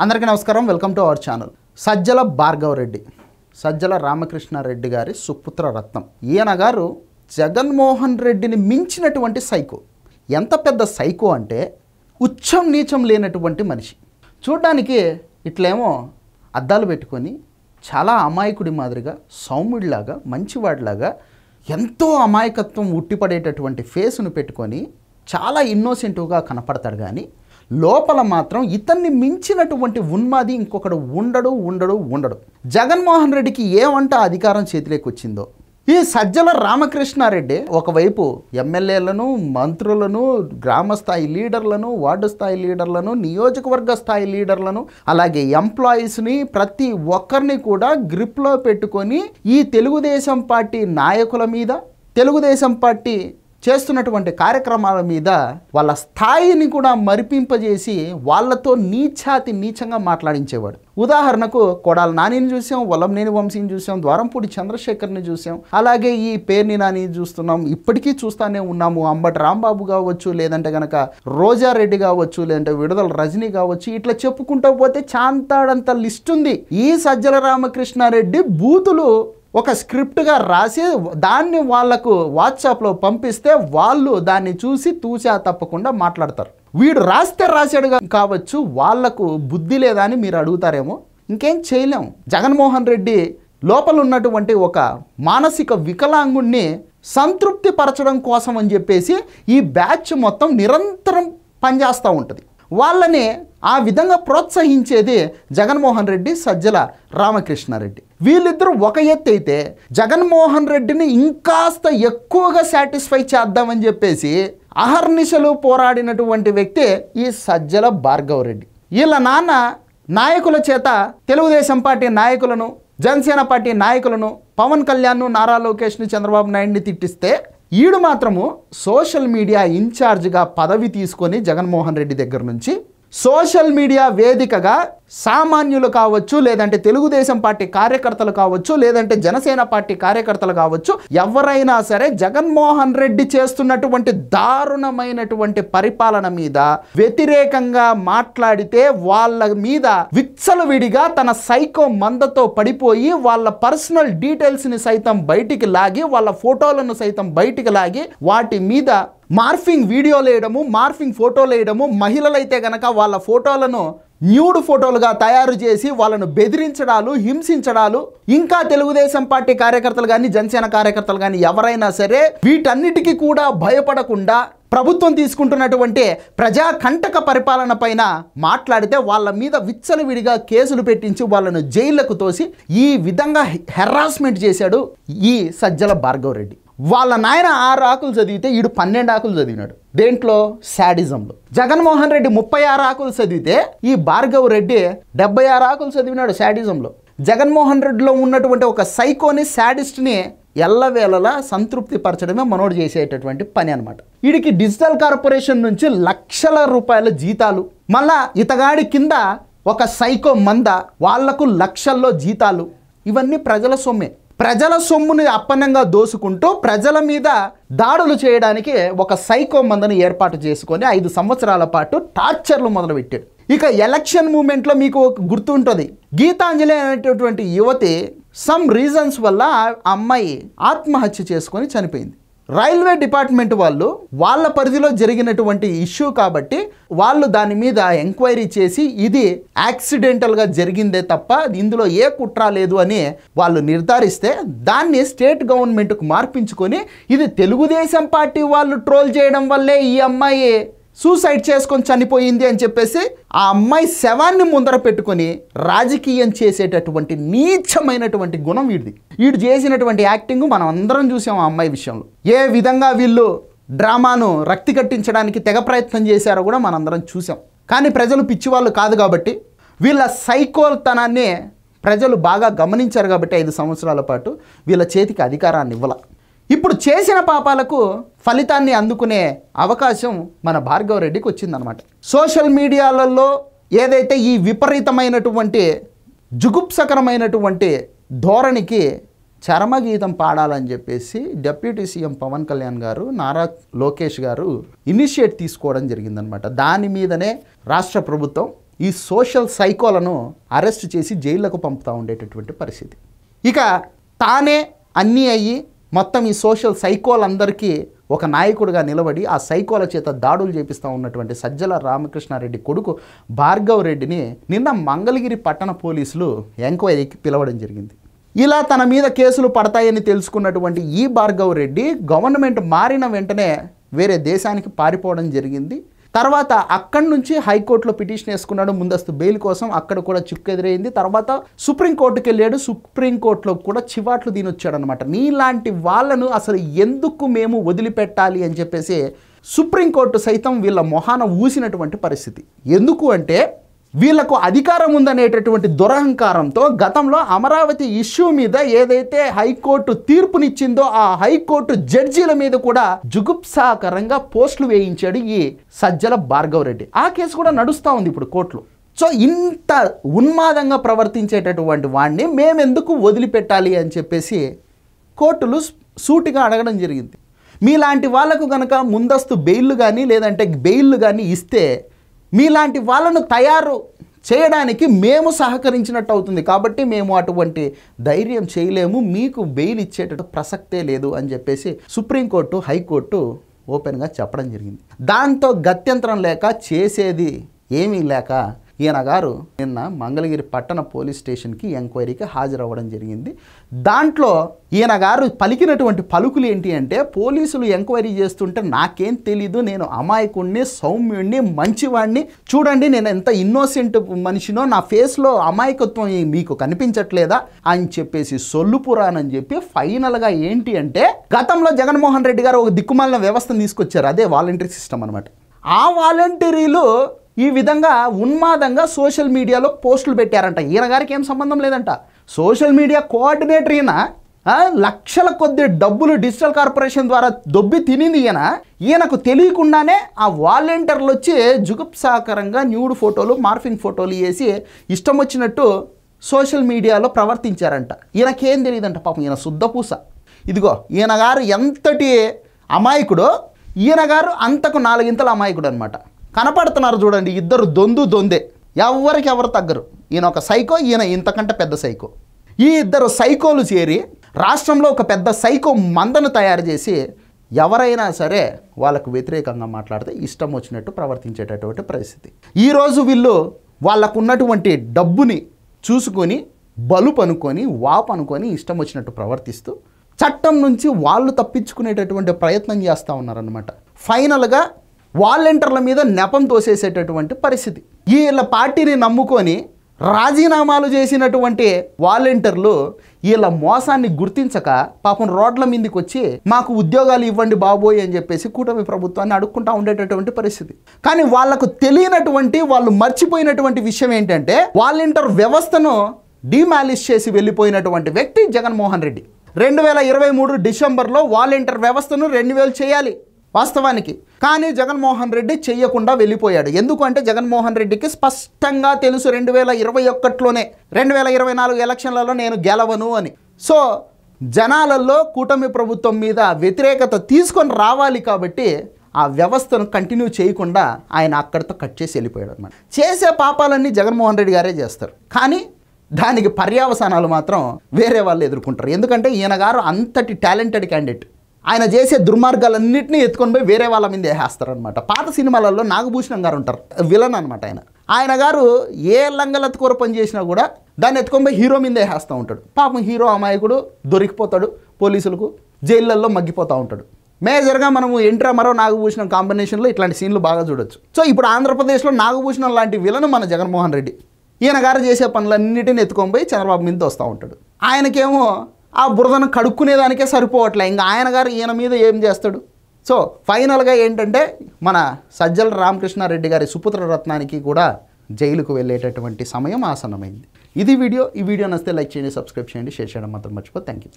అందరికీ నమస్కారం. Welcome to our channel. Sajjala Bhargava Reddy, Sajjala Ramakrishna Reddy గారి సుపుత్ర రత్నం. ఈయన గారు జగన్మోహన్ రెడ్డిని మించినటువంటి సైకో. ఎంత పెద్ద సైకో అంటే ఉచ్చం నీచం లేనటువంటి మనిషి. చూడ్డానికి ఇట్లేమో అద్దాలు పెట్టుకొని చాలా అమాయకుడి మాదిరిగా, సౌమ్యుడిలాగా, మంచివాడిలాగా ఎంతో అమాయకత్వం ఉట్టిపడేటటువంటి ఫేస్ను పెట్టుకొని చాలా ఇన్నోసెంట్గా కనపడతాడు. కానీ లోపల మాత్రం ఇతన్ని మించినటువంటి ఉన్మాది ఇంకొకడు ఉండడు. జగన్మోహన్ రెడ్డికి ఏమంట అధికారం చేతిలోకి వచ్చిందో, ఈ సజ్జల రామకృష్ణారెడ్డి ఒకవైపు ఎమ్మెల్యేలను, మంత్రులను, గ్రామస్థాయి లీడర్లను, వార్డు స్థాయి లీడర్లను, నియోజకవర్గ స్థాయి లీడర్లను, అలాగే ఎంప్లాయీస్ని ప్రతి ఒక్కరిని కూడా గ్రిప్లో పెట్టుకొని ఈ తెలుగుదేశం పార్టీ నాయకుల మీద, తెలుగుదేశం పార్టీ చేస్తున్నటువంటి కార్యక్రమాల మీద వాళ్ళ స్థాయిని కూడా మరిపింపజేసి వాళ్ళతో నీచంగా మాట్లాడించేవాడు. ఉదాహరణకు కొడాలి నానిని చూసాం, వల్లంనేని వంశీని చూసాం, ద్వారంపూడి చంద్రశేఖర్ని చూసాం, అలాగే ఈ పేర్ని నాని చూస్తున్నాం, ఇప్పటికీ చూస్తూనే ఉన్నాము. అంబటి రాంబాబు కావచ్చు, లేదంటే కనుక రోజారెడ్డి కావచ్చు, లేదంటే విడుదల రజనీ కావచ్చు, ఇట్లా చెప్పుకుంటూ పోతే చాంతాడంత లిస్ట్ ఉంది. ఈ సజ్జల రామకృష్ణారెడ్డి బూతులు ఒక స్క్రిప్ట్గా రాసి దాన్ని వాళ్లకు వాట్సాప్లో పంపిస్తే వాళ్ళు దాన్ని చూసి తూచా తప్పకుండా మాట్లాడతారు. వీడు రాస్తే రాశాడు కావచ్చు, వాళ్లకు బుద్ధి లేదా అని మీరు అడుగుతారేమో. ఇంకేం చేయలేం. జగన్మోహన్ రెడ్డి లోపల ఉన్నటువంటి ఒక మానసిక వికలాంగుణ్ణి సంతృప్తి పరచడం కోసం అని చెప్పేసి ఈ బ్యాచ్ మొత్తం నిరంతరం పనిచేస్తూ ఉంటుంది. వాళ్ళని ఆ విధంగా ప్రోత్సహించేది జగన్మోహన్ రెడ్డి, సజ్జల రామకృష్ణారెడ్డి. వీళ్ళిద్దరూ ఒక ఎత్తు అయితే, జగన్మోహన్ రెడ్డిని ఇంకాస్త ఎక్కువగా సాటిస్ఫై చేద్దామని చెప్పేసి అహర్నిశలు పోరాడినటువంటి వ్యక్తి ఈ సజ్జల భార్గవ రెడ్డి. వీళ్ళ నాన్న నాయకుల చేత తెలుగుదేశం పార్టీ నాయకులను, జనసేన పార్టీ నాయకులను, పవన్ కళ్యాణ్, నారా లోకేష్ని, చంద్రబాబు నాయుడిని తిట్టిస్తే ఈడు మాత్రము సోషల్ మీడియా ఇన్ఛార్జ్గా పదవి తీసుకొని జగన్మోహన్ రెడ్డి దగ్గర నుంచి సోషల్ మీడియా వేదికగా సామాన్యులు కావచ్చు, లేదంటే తెలుగుదేశం పార్టీ కార్యకర్తలు కావచ్చు, లేదంటే జనసేన పార్టీ కార్యకర్తలు కావచ్చు, ఎవరైనా సరే జగన్మోహన్ రెడ్డి చేస్తున్నటువంటి దారుణమైనటువంటి పరిపాలన మీద వ్యతిరేకంగా మాట్లాడితే వాళ్ళ మీద విచ్చలవిడిగా తన సైకో మందతో పడిపోయి వాళ్ళ పర్సనల్ డీటెయిల్స్ని సైతం బయటికి లాగి, వాళ్ళ ఫోటోలను సైతం బయటికి లాగి, వాటి మీద మార్ఫింగ్ వీడియోలు వేయడము, మార్ఫింగ్ ఫోటోలు వేయడము, మహిళలైతే గనక వాళ్ళ ఫోటోలను న్యూడ్ ఫోటోలుగా తయారు చేసి వాళ్ళను బెదిరించడాలు, హింసించడాలు, ఇంకా తెలుగుదేశం పార్టీ కార్యకర్తలు కానీ, జనసేన కార్యకర్తలు కానీ ఎవరైనా సరే వీటన్నిటికీ కూడా భయపడకుండా ప్రభుత్వం తీసుకుంటున్నటువంటి ప్రజా కంటక పరిపాలన పైన మాట్లాడితే వాళ్ళ మీద విచ్చలవిడిగా కేసులు పెట్టించి వాళ్ళను జైళ్లకు తోసి ఈ విధంగా హెరాస్మెంట్ చేశాడు ఈ సజ్జల భార్గవ రెడ్డి. వాళ్ళ నాయన 6 ఆకులు చదివితే ఈడు 12 ఆకులు చదివినాడు. దేంట్లో? శాడిజంలో. జగన్మోహన్ రెడ్డి 36 ఆకులు చదివితే ఈ భార్గవ రెడ్డి 76 ఆకులు చదివినాడు శాడిజంలో. జగన్మోహన్ రెడ్డిలో ఉన్నటువంటి ఒక సైకోని, శాడిస్ట్ని ఎల్లవేళలా సంతృప్తి పరచడమే మనోడు చేసేటటువంటి పని అనమాట. వీడికి డిజిటల్ కార్పొరేషన్ నుంచి లక్షల రూపాయల జీతాలు, మళ్ళా ఇతగాడి కింద ఒక సైకో మంద, వాళ్లకు లక్షల్లో జీతాలు. ఇవన్నీ ప్రజల సొమ్మే. ప్రజల సొమ్ముని అప్పనంగా దోసుకుంటూ ప్రజల మీద దాడులు చేయడానికి ఒక సైకో మందని ఏర్పాటు చేసుకొని 5 సంవత్సరాల పాటు టార్చర్లు మొదలుపెట్టాడు. ఇక ఎలక్షన్ మూమెంట్లో మీకు గుర్తుంటుంది, గీతాంజలి అనేటటువంటి యువతి సమ్ రీజన్స్ వల్ల ఆ అమ్మాయి ఆత్మహత్య చేసుకొని చనిపోయింది. రైల్వే డిపార్ట్మెంట్ వాళ్ళు వాళ్ళ పరిధిలో జరిగినటువంటి ఇష్యూ కాబట్టి వాళ్ళు దాని మీద ఎంక్వైరీ చేసి ఇది యాక్సిడెంటల్గా జరిగిందే తప్ప ఇందులో ఏ కుట్ర లేదు అని వాళ్ళు నిర్ధారిస్తే దాన్ని స్టేట్ గవర్నమెంట్కు మార్పించుకొని ఇది తెలుగుదేశం పార్టీ వాళ్ళు ట్రోల్ చేయడం వల్లే ఈ అమ్మాయి సూసైడ్ చేసుకొని చనిపోయింది అని చెప్పేసి ఆ అమ్మాయి శవాన్ని ముందర పెట్టుకొని రాజకీయం చేసేటటువంటి నీచమైనటువంటి గుణం వీడిది. వీడు చేసినటువంటి యాక్టింగ్ మనం అందరం చూసాం. ఆ అమ్మాయి విషయంలో ఏ విధంగా వీళ్ళు డ్రామాను రక్తి కట్టించడానికి తెగ ప్రయత్నం చేశారో కూడా మనందరం చూసాం. కానీ ప్రజలు పిచ్చివాళ్ళు కాదు కాబట్టి, వీళ్ళ సైకోల్తనాన్ని ప్రజలు బాగా గమనించారు కాబట్టి 5 సంవత్సరాల పాటు వీళ్ళ చేతికి అధికారాన్ని ఇవ్వాల. ఇప్పుడు చేసిన పాపాలకు ఫలితాన్ని అందుకునే అవకాశం మన భార్గవ రెడ్డికి వచ్చిందనమాట. సోషల్ మీడియాలలో ఏదైతే ఈ విపరీతమైనటువంటి జుగుప్సకరమైనటువంటి ధోరణికి చరమగీతం పాడాలని చెప్పేసి డిప్యూటీ సీఎం పవన్ కళ్యాణ్ గారు, నారా లోకేష్ గారు ఇనిషియేట్ తీసుకోవడం జరిగిందనమాట. దాని మీదనే రాష్ట్ర ప్రభుత్వం ఈ సోషల్ సైకోలను అరెస్ట్ చేసి జైళ్లకు పంపుతూ ఉండేటటువంటి పరిస్థితి. ఇక తానే అన్నీ అయ్యి మొత్తం ఈ సోషల్ సైకోలందరికీ ఒక నాయకుడిగా నిలబడి ఆ సైకోల చేత దాడులు చేపిస్తూ ఉన్నటువంటి సజ్జల రామకృష్ణారెడ్డి కొడుకు భార్గవ్ రెడ్డిని నిన్న మంగళగిరి పట్టణ పోలీసులు ఎంక్వైరీకి పిలవడం జరిగింది. ఇలా తన మీద కేసులు పడతాయని తెలుసుకున్నటువంటి ఈ భార్గవ్ రెడ్డి గవర్నమెంట్ మారిన వెంటనే వేరే దేశానికి పారిపోవడం జరిగింది. తర్వాత అక్కడి నుంచి హైకోర్టులో పిటిషన్ వేసుకున్నాడు ముందస్తు బెయిల్ కోసం. అక్కడ కూడా చిక్కు ఎదురైంది. తర్వాత సుప్రీంకోర్టుకి వెళ్ళాడు. సుప్రీంకోర్టులో కూడా చివాట్లు దీనొచ్చాడనమాట. నీలాంటి వాళ్ళను అసలు ఎందుకు మేము వదిలిపెట్టాలి అని చెప్పేసి సుప్రీంకోర్టు సైతం వీళ్ళ మొహాన ఊసినటువంటి పరిస్థితి. ఎందుకు అంటే వీళ్లకు అధికారం ఉందనేటటువంటి దురహంకారంతో గతంలో అమరావతి ఇష్యూ మీద ఏదైతే హైకోర్టు తీర్పునిచ్చిందో ఆ హైకోర్టు జడ్జీల మీద కూడా జుగుప్సాకరంగా పోస్టులు వేయించాడు ఈ సజ్జల భార్గవ్ రెడ్డి. ఆ కేసు కూడా నడుస్తూ ఉంది ఇప్పుడు కోర్టులో. సో ఇంత ఉన్మాదంగా ప్రవర్తించేటటువంటి వాడిని మేమెందుకు వదిలిపెట్టాలి అని చెప్పేసి కోర్టులు సూటిగా అడగడం జరిగింది. మీలాంటి వాళ్లకు కనుక ముందస్తు బెయిల్ కానీ లేదంటే బెయిల్ కానీ ఇస్తే మీలాంటి వాళ్ళను తయారు చేయడానికి మేము సహకరించినట్టు అవుతుంది. కాబట్టి మేము అటువంటి ధైర్యం చేయలేము, మీకు బెయిల్ ఇచ్చేటట్టు ప్రసక్తే లేదు అని చెప్పేసి సుప్రీంకోర్టు హైకోర్టు ఓపెన్గా చెప్పడం జరిగింది. దాంతో గత్యంతరం లేక చేసేది ఏమీ లేక ఈయన గారు నిన్న మంగళగిరి పట్టణ పోలీస్ స్టేషన్కి ఎంక్వైరీకి హాజరవ్వడం జరిగింది. దాంట్లో ఈయన గారు పలికినటువంటి పలుకులు ఏంటి అంటే, పోలీసులు ఎంక్వైరీ చేస్తుంటే నాకేం తెలీదు, నేను అమాయకుడిని, సౌమ్యుడిని, మంచివాడిని, చూడండి నేను ఎంత ఇన్నోసెంట్ మనిషినో, నా ఫేస్లో అమాయకత్వం మీకు కనిపించట్లేదా అని చెప్పేసి సొల్లుపురానని చెప్పి ఫైనల్గా ఏంటి అంటే గతంలో జగన్మోహన్ రెడ్డి గారు ఒక దిక్కుమాలిన వ్యవస్థను తీసుకొచ్చారు. అదే వాలంటరీ సిస్టమ్ అనమాట. ఆ వాలంటీర్లు ఈ విధంగా ఉన్మాదంగా సోషల్ మీడియాలో పోస్టులు పెట్టారంట. ఈయన గారికి ఏం సంబంధం లేదంట. సోషల్ మీడియా కోఆర్డినేటర్ ఈయన. లక్షల కొద్ది డబ్బులు డిజిటల్ కార్పొరేషన్ ద్వారా దొబ్బి తినింది ఈయనకు తెలియకుండానే ఆ వాలంటీర్లు వచ్చి జుగుప్సాకరంగా న్యూడ్ ఫోటోలు, మార్ఫింగ్ ఫోటోలు వేసి ఇష్టం వచ్చినట్టు సోషల్ మీడియాలో ప్రవర్తించారంట. ఈయనకేం తెలియదంట పాపం. ఈయన శుద్ధపూస. ఇదిగో ఈయన గారు ఎంతటి అమాయకుడో ఈయన గారు అంతకు నాలుగింతల అమాయకుడు అనమాట. కనపడుతున్నారు చూడండి, ఇద్దరు దొందే, ఎవరికి ఎవరు తగ్గరు. ఈయన ఒక సైకో, ఈయన ఇంతకంటే పెద్ద సైకో. ఈ ఇద్దరు సైకోలు చేరి రాష్ట్రంలో ఒక పెద్ద సైకో మందను తయారు చేసి ఎవరైనా సరే వాళ్ళకు వ్యతిరేకంగా మాట్లాడితే ఇష్టం వచ్చినట్టు ప్రవర్తించేటటువంటి పరిస్థితి. ఈరోజు వీళ్ళు వాళ్ళకు ఉన్నటువంటి డబ్బుని చూసుకొని బలుపు అనుకొని వాపు అనుకొని ఇష్టం వచ్చినట్టు ప్రవర్తిస్తూ చట్టం నుంచి వాళ్ళు తప్పించుకునేటటువంటి ప్రయత్నం చేస్తూ ఉన్నారనమాట. ఫైనల్గా వాలంటీర్ల మీద నెపం తోసేసేటటువంటి పరిస్థితి. వీళ్ళ పార్టీని నమ్ముకొని రాజీనామాలు చేసినటువంటి వాలంటీర్లు వీళ్ళ మోసాన్ని గుర్తించక పాపం రోడ్ల మీదకి వచ్చి మాకు ఉద్యోగాలు ఇవ్వండి బాబోయ్ అని చెప్పేసి కూటమి ప్రభుత్వాన్ని అడుక్కుంటూ ఉండేటటువంటి పరిస్థితి. కానీ వాళ్లకు తెలియనటువంటి, వాళ్ళు మర్చిపోయినటువంటి విషయం ఏంటంటే వాలంటీర్ వ్యవస్థను డిమాలిష్ చేసి వెళ్ళిపోయినటువంటి వ్యక్తి జగన్మోహన్ రెడ్డి. 2023 డిసెంబర్లో వాలంటీర్ వ్యవస్థను 2000 చేయాలి వాస్తవానికి. కానీ జగన్మోహన్ రెడ్డి చెయ్యకుండా వెళ్ళిపోయాడు. ఎందుకంటే జగన్మోహన్ రెడ్డికి స్పష్టంగా తెలుసు 2021లోనే 2024 ఎలక్షన్లలో నేను గెలవను అని. సో జనాలలో కూటమి ప్రభుత్వం మీద వ్యతిరేకత తీసుకొని రావాలి కాబట్టి ఆ వ్యవస్థను కంటిన్యూ చేయకుండా ఆయన అక్కడితో కట్ చేసి వెళ్ళిపోయాడు అనమాట. చేసే పాపాలన్నీ జగన్మోహన్ రెడ్డి గారే చేస్తారు, కానీ దానికి పర్యవసానాలు మాత్రం వేరే వాళ్ళు ఎదుర్కొంటారు. ఎందుకంటే ఈయన గారు అంతటి టాలెంటెడ్ క్యాండిడేట్. ఆయన చేసే దుర్మార్గాలన్నింటినీ ఎత్తుకొని పోయి వేరే వాళ్ళ మీద వేసేస్తారనమాట. పాత సినిమాలలో నాగభూషణం గారు ఉంటారు, విలన్ అనమాట. ఆయన గారు ఏ లంగలత్తుకూర పని చేసినా కూడా దాన్ని ఎత్తుకొని పోయి హీరో మీద వేసేస్తూ ఉంటాడు. పాపం హీరో అమాయకుడు దొరికిపోతాడు, పోలీసులకు జైళ్ళల్లో మగ్గిపోతూ ఉంటాడు. మేజర్గా మనము ఎన్టీ రామారావు నాగభూషణం కాంబినేషన్లో ఇట్లాంటి సీన్లు బాగా చూడొచ్చు. సో ఇప్పుడు ఆంధ్రప్రదేశ్లో నాగభూషణం లాంటి విలను మన జగన్మోహన్ రెడ్డి. ఈయన గారు చేసే పనులన్నిటిని ఎత్తుకొని పోయి చంద్రబాబు మీద వస్తూ ఉంటాడు. ఆయనకేమో ఆ బురదను కడుక్కునేదానికే సరిపోవట్లే, ఇంకా ఆయన గారు ఈయన మీద ఏం చేస్తాడు. సో ఫైనల్గా ఏంటంటే మన సజ్జల రామకృష్ణారెడ్డి గారి సుపుత్ర రత్నానికి కూడా జైలుకు వెళ్ళేటటువంటి సమయం ఆసన్నమైంది. ఇది వీడియో. ఈ వీడియో నచ్చితే లైక్ చేయండి, సబ్స్క్రైబ్ చేయండి, షేర్ చేయడం మాత్రం మర్చిపో. Thank you.